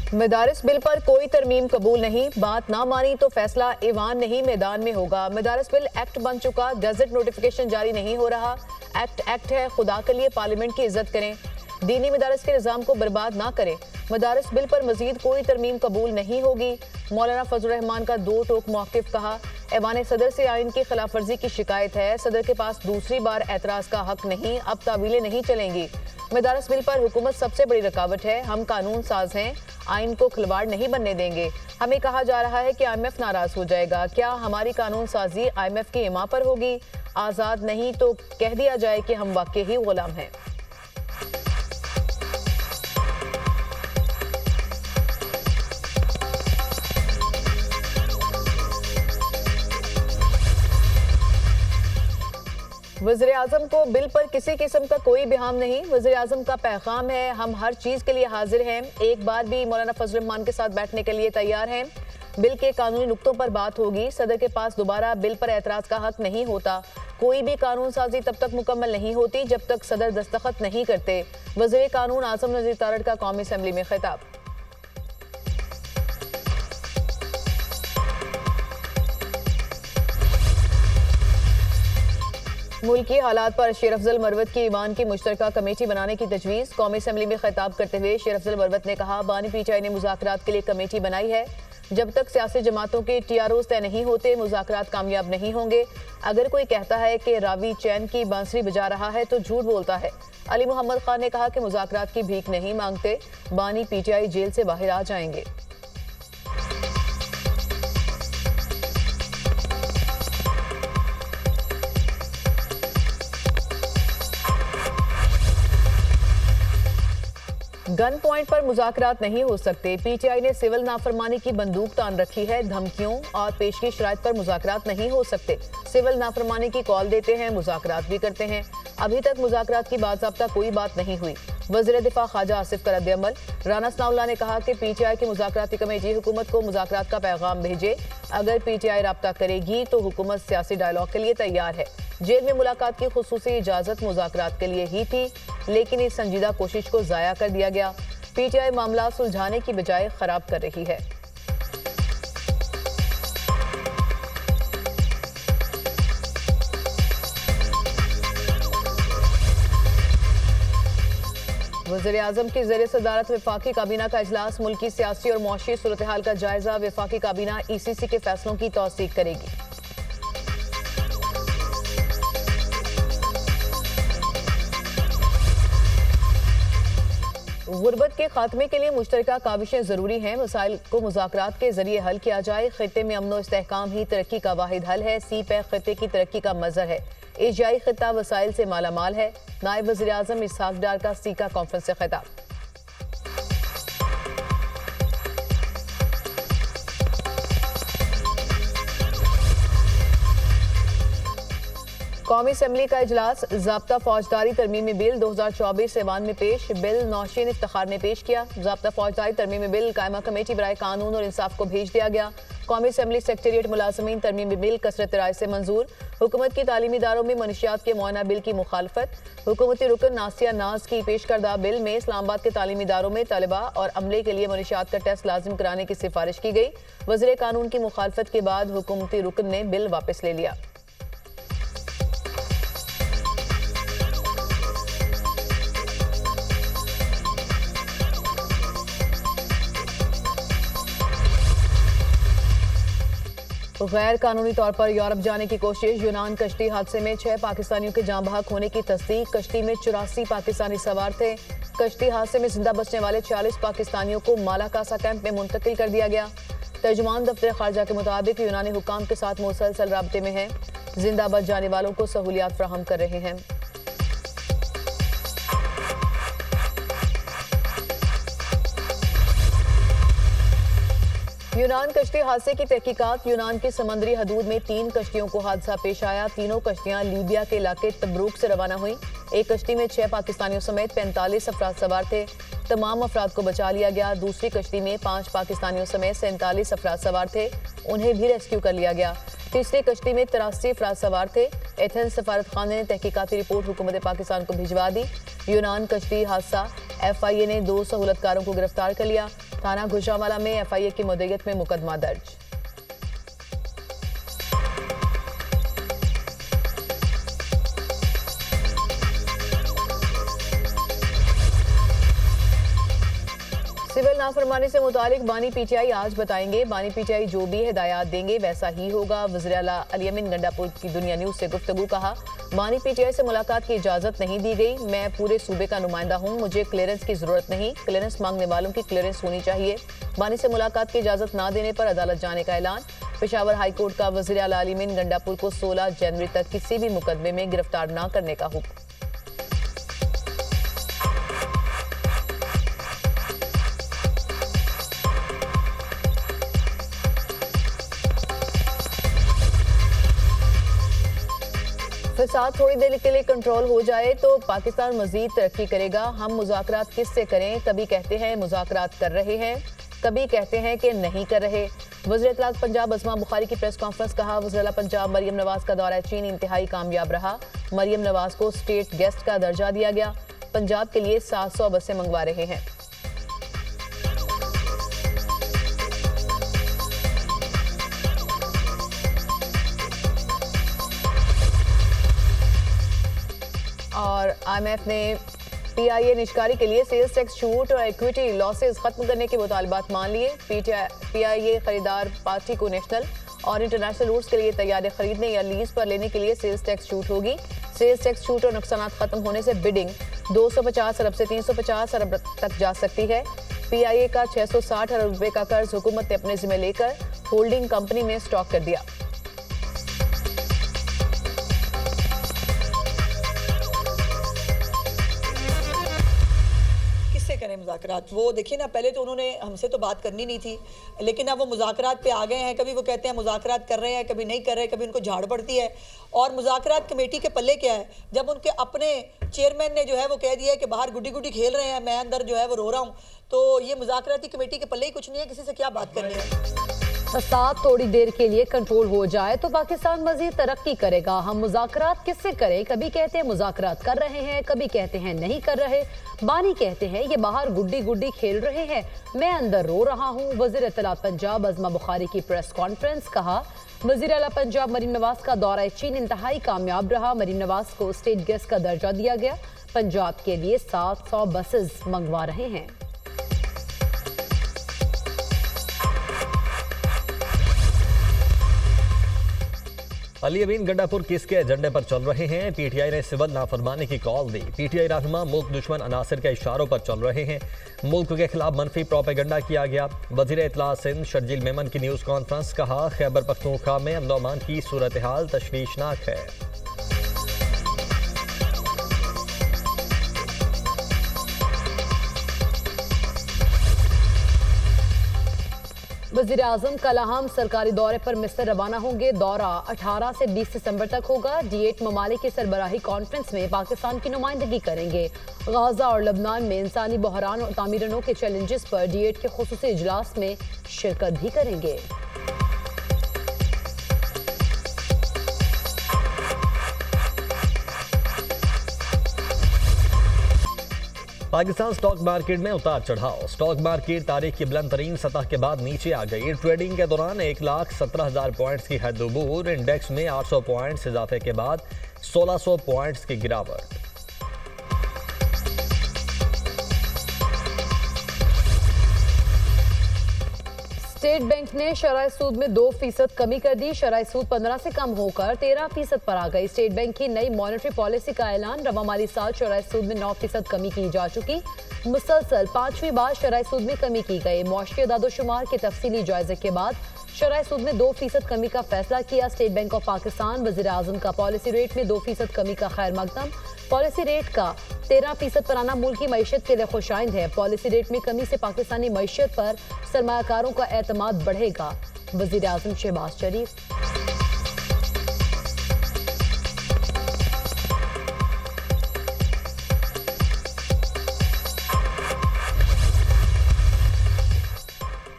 मदारिस bill पर कोई तरमीम कबूल नहीं, बात ना मानी तो फैसला ईवान नहीं मैदान में होगा। मदारिस बिल एक्ट बन चुका, गजट नोटिफिकेशन जारी नहीं हो रहा। एक्ट है, खुदा के लिए पार्लियामेंट की इज्जत करें, दीनी मदारिस के निज़ाम को बर्बाद ना करें। मदारिस बिल पर मजीद कोई तरमीम कबूल नहीं होगी। मौलाना फजल रहमान का दो टोक मौक़िफ़ कहा। ऐवान सदर से आइन की खिलाफ वर्जी की शिकायत है, सदर के पास दूसरी बार एतराज़ का हक नहीं, अब तावीलें नहीं चलेंगी। मदारिस बिल पर हुकूमत सबसे बड़ी रुकावट है, हम कानून साज हैं, आइन को खिलवाड़ नहीं बनने देंगे। हमें कहा जा रहा है कि IMF नाराज हो जाएगा, क्या हमारी कानून साजी IMF की इमा पर होगी? आज़ाद नहीं तो कह दिया जाए कि हम वाकई ही गुलाम हैं। वज़ीर आज़म को बिल पर किसी किस्म का कोई बिहाम नहीं। वज़ीर आज़म का पैगाम है, हम हर चीज़ के लिए हाजिर हैं, एक बार भी मौलाना फजल रहमान के साथ बैठने के लिए तैयार हैं। बिल के कानूनी नुक्तों पर बात होगी। सदर के पास दोबारा बिल पर एतराज़ का हक नहीं होता। कोई भी कानून साजी तब तक मुकम्मल नहीं होती जब तक सदर दस्तखत नहीं करते। वज़ीर कानून आज़म नज़ीर तारड़ का कौमी असम्बली में खिताब। मुल्की हालात पर शेर अफजल मरवत की ईवान की मुश्तरका कमेटी बनाने की तजवीज़। कौमी असम्बली में खिताब करते हुए शेर अफजल मरवत ने कहा, बानी PTI ने मुज़ाकरात के लिए कमेटी बनाई है। जब तक सियासी जमातों के TROs तय नहीं होते मुज़ाकरात कामयाब नहीं होंगे। अगर कोई कहता है कि रावी चैन की बांसुरी बजा रहा है तो झूठ बोलता है। अली मोहम्मद खान ने कहा कि मुज़ाकरात की भीख नहीं मांगते, बानी PTI जेल से बाहर आ जाएंगे। गन पॉइंट पर मुज़ाकरात नहीं हो सकते। PTI ने सिविल नाफरमानी की बंदूक तान रखी है, धमकियों और पेशगी शराइत पर मुज़ाकरात नहीं हो सकते। सिविल नाफरमानी की कॉल देते हैं, मुज़ाकरात भी करते हैं। अभी तक मुज़ाकरात की बाज़ाब्ता कोई बात नहीं हुई। वज़ीर दिफा ख्वाजा आसिफ का रद्द-ए-अमल। राना सनाउल्लाह ने कहा कि PTI की मुज़ाकराती कमेटी हुकूमत को मुज़ाकरात का पैगाम भेजे। अगर PTI राब्ता करेगी तो हुकूमत सियासी डायलॉग के लिए तैयार है। जेल में मुलाकात की खुसूसी इजाज़त मुज़ाकरात के लिए ही थी, लेकिन इस संजीदा कोशिश को ज़ाया कर दिया गया। PTI मामला सुलझाने की बजाय खराब कर रही है। वज़ीर आज़म की ज़ेर सदारत वफाकी काबीना का इजलास। मुल्की सियासी और मुआशी सूरत हाल का जायजा। वफाकी काबीना ECC के फैसलों की तौसीक करेगी। गुर्बत के खात्मे के लिए मुश्तरका काविशें ज़रूरी हैं। मसाइल को मुज़ाकरात के जरिए हल किया जाए। खित्ते में अमन व इस्तेहकाम ही तरक्की का वाहिद हल है। CPEC खित्ते की तरक्की का मज़हर है। एशियाई खित्ता वसाइल से मालामाल है। नायब वज़ीर आज़म इसहाक डार का सीका कॉन्फ्रेंस से खिताब। कौमी असम्बली का इजलास। ज़ाब्ता फौजदारी तरमीमी बिल 2024 ऐवान में पेश। बिल नौशीन इफ्तिखार ने पेश किया। ज़ाब्ता फौजदारी तरमीमी बिल कायमा कमेटी बराए कानून और इंसाफ को भेज दिया गया। कौमी असम्बली सेक्रेटेरिएट मुलाजमीन तरमीमी बिल कसरत राय से मंजूर। हुकूमत की तालीमी इदारों में मनशियात के मुआयना बिल की मुखालफत। हुकूमती रुकन नासिया नाज की पेश करदा बिल में इस्लामाबाद के तालीमी इदारों में तलबा और अमले के लिए मनशियात का टेस्ट लाजिम कराने की सिफारिश की गई। वज़ीर कानून की मुखालफत के बाद हुकूमती रुकन ने बिल वापस ले लिया। गैर कानूनी तौर पर यूरोप जाने की कोशिश। यूनान कश्ती हादसे में 6 पाकिस्तानियों के जाँ बहक होने की तस्दीक। कश्ती में 84 पाकिस्तानी सवार थे। कश्ती हादसे में जिंदा बचने वाले 40 पाकिस्तानियों को माला कासा कैंप में मुंतकिल कर दिया गया। तर्जुमान दफ्तर खारजा के मुताबिक यूनानी हुकाम के साथ मुसलसल राब्ते में हैं। जिंदा बच जाने वालों को सहूलियात फराहम कर रहे हैं। यूनान कश्ती हादसे की तहकीकात। यूनान की समंदरी हदूद में 3 कश्तियों को हादसा पेश आया। तीनों कश्तियां लीबिया के इलाके तब्रूक से रवाना हुई। एक कश्ती में 6 पाकिस्तानियों समेत 45 अफराद सवार थे। तमाम अफराद को बचा लिया गया। दूसरी कश्ती में 5 पाकिस्तानियों समेत 47 अफराद सवार थे, उन्हें भी रेस्क्यू कर लिया गया। तीसरी कश्ती में 83 अफराद सवार थे। एथेंस सफारत खाने ने तहकीकाती रिपोर्ट हुकूमत पाकिस्तान को भिजवा दी। यूनान कश्ती हादसा। FIA ने 2 सहूलतकारों को गिरफ्तार कर लिया। थाना गुजरांवाला में एफआईए की मुद्दत में मुकदमा दर्ज। सिविल नाफरमानी से मुतालिक बानी पीटीआई आज बताएंगे। बानी पीटीआई जो भी हिदायत देंगे वैसा ही होगा। वज़ीर आला अली अमीन गंडापुर की दुनिया न्यूज से गुफ्तगू। कहा, बानी पीटीआई से मुलाकात की इजाजत नहीं दी गई। मैं पूरे सूबे का नुमाइंदा हूं, मुझे क्लियरेंस की जरूरत नहीं। क्लियरेंस मांगने वालों की क्लियरेंस होनी चाहिए। बानी से मुलाकात की इजाजत न देने पर अदालत जाने का ऐलान। पेशावर हाईकोर्ट का वज़ीर आला अली अमीन गंडापुर को 16 जनवरी तक किसी भी मुकदमे में गिरफ्तार न करने का हुक्म। फसाद थोड़ी देर के लिए कंट्रोल हो जाए तो पाकिस्तान मजीद तरक्की करेगा। हम मुज़ाकरात किससे करें? कभी कहते हैं मुज़ाकरात कर रहे हैं, कभी कहते हैं कि नहीं कर रहे। वज़ीर इत्तलात पंजाब अज़मा बुखारी की प्रेस कॉन्फ्रेंस। कहा, वज़ीर आला पंजाब मरियम नवाज का दौरा चीन इंतहाई कामयाब रहा। मरियम नवाज को स्टेट गेस्ट का दर्जा दिया गया। पंजाब के लिए 700 बसें मंगवा रहे हैं। और IMF ने PIA निष्कारी के लिए सेल्स टैक्स छूट और इक्विटी लॉसेस खत्म करने के मुतालबात मान लिए। PIA खरीदार पार्टी को नेशनल और इंटरनेशनल रूट्स के लिए तैयारी खरीदने या लीज पर लेने के लिए सेल्स टैक्स छूट होगी। सेल्स टैक्स छूट और नुकसान खत्म होने से बिडिंग 250 अरब से 350 अरब तक जा सकती है। PIA का 660 अरब रुपए का कर्ज हुकूमत ने अपने जिम्मे लेकर होल्डिंग कंपनी में स्टॉक कर दिया। करें मुज़ाकरात, वो देखिए ना, पहले तो उन्होंने हमसे तो बात करनी नहीं थी, लेकिन अब वो मुज़ाकरात पे आ गए हैं। कभी वो कहते हैं मुज़ाकरात कर रहे हैं, कभी नहीं कर रहे, कभी उनको झाड़ पड़ती है। और मुज़ाकरात कमेटी के पल्ले क्या है, जब उनके अपने चेयरमैन ने जो है वो कह दिया है कि बाहर गुड्डी गुड्डी खेल रहे हैं, मैं अंदर जो है वो रो रहा हूँ, तो ये मुज़ाकराती कमेटी के पल्ले ही कुछ नहीं है। किसी से क्या बात करनी है? फसाद थोड़ी देर के लिए कंट्रोल हो जाए तो पाकिस्तान मजीद तरक्की करेगा। हम मुज़ाकरात किससे करें? कभी कहते हैं मुज़ाकरात कर रहे हैं, कभी कहते हैं नहीं कर रहे। बानी कहते हैं ये बाहर गुड्डी गुड्डी खेल रहे हैं, मैं अंदर रो रहा हूँ। वज़ीर इत्तलात पंजाब अज़मा बुखारी की प्रेस कॉन्फ्रेंस। कहा, वज़ीर आला पंजाब मरीम नवाज का दौरा चीन इंतहाई कामयाब रहा। मरीम नवाज को स्टेट गेस्ट का दर्जा दिया गया। पंजाब के लिए 700 बसेस मंगवा रहे हैं। अली अमीन गंडापुर किसके एजेंडे पर चल रहे हैं? पीटीआई ने सिविल नाफरमानी की कॉल दी। पीटीआई रहनुमा मुल्क दुश्मन अनासर के इशारों पर चल रहे हैं। मुल्क के खिलाफ मनफी प्रोपेगेंडा किया गया। वजीर इत्तलात सिंध शर्जील मेमन की न्यूज़ कॉन्फ्रेंस। कहा, खैबर पख्तूनख्वा में अमन अमान की सूरत हाल तशवीशनाक है। वज़ीर आज़म कल अहम सरकारी दौरे पर मिस्र रवाना होंगे। दौरा 18 से 20 सितंबर तक होगा। G8 ममालिक की सरबराही कॉन्फ्रेंस में पाकिस्तान की नुमाइंदगी करेंगे। गाजा और लबनान में इंसानी बहरान और तामीरनों के चैलेंजेस पर G8 के खुसूसी इजलास में शिरकत भी करेंगे। पाकिस्तान स्टॉक मार्केट में उतार चढ़ाव। स्टॉक मार्केट तारीख की बुलंद तरीन सतह के बाद नीचे आ गई। ट्रेडिंग के दौरान 1,17,000 पॉइंट्स की हद अबूर। इंडेक्स में 800 पॉइंट्स इजाफे के बाद 1,600 पॉइंट्स की गिरावट। स्टेट बैंक ने शरह सूद में 2% कमी कर दी। शरह सूद 15 से कम होकर 13% पर आ गई। स्टेट बैंक की नई मॉनेटरी पॉलिसी का ऐलान। रवा माली साल शरह सूद में 9% कमी की जा चुकी। मुसलसल 5वीं बार शरह सूद में कमी की गई। मुआशरी दादोशुमार के तफसीली जायजे के बाद शरह सूद में 2% कमी का फैसला किया। स्टेट बैंक ऑफ पाकिस्तान वज़ीर आज़म का पॉलिसी रेट में 2% कमी का खैर मकदम। पॉलिसी रेट का 13% पर आना मुल्क की मईशत के लिए खुशाइंद है। पॉलिसी रेट में कमी से पाकिस्तानी मईशत पर सरमायाकारों का एतमाद बढ़ेगा। वज़ीर आज़म शहबाज शरीफ।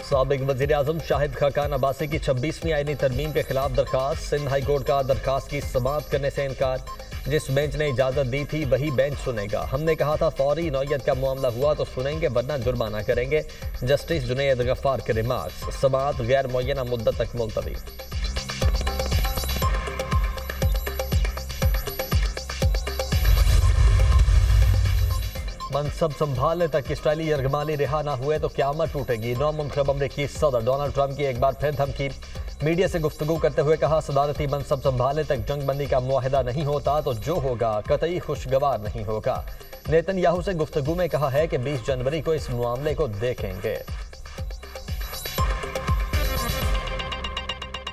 साबिक वज़ीर आज़म शाहिद खाकान अब्बासी की 26वीं आईनी तरमीम के खिलाफ दरखास्त। सिंध हाई कोर्ट का दरखास्त की समाअत करने से इनकार। जिस बेंच ने इजाजत दी थी वही बेंच सुनेगा। हमने कहा था फौरी नौयत का मामला हुआ तो सुनेंगे वरना जुर्माना करेंगे। जस्टिस जुनैद गफ्फार के रिमार्क्स। समाअत गैर मुअय्यना मुद्दत तक मुलतवी। मनसब संभालने तक इसराइली यरगमाली रिहा ना हुए तो क़यामत टूटेगी। नौ मुंतखब अमरीकी सदर डोनाल्ड ट्रंप की एक बार फिर धमकी। मीडिया से गुफ्तगू करते हुए कहा, सदारती मनसब संभालने तक जंग बंदी का मुआहिदा नहीं होता तो जो होगा कतई खुशगवार नहीं होगा। नेतन्याहू से गुफ्तगू में कहा है कि 20 जनवरी को इस मामले को देखेंगे।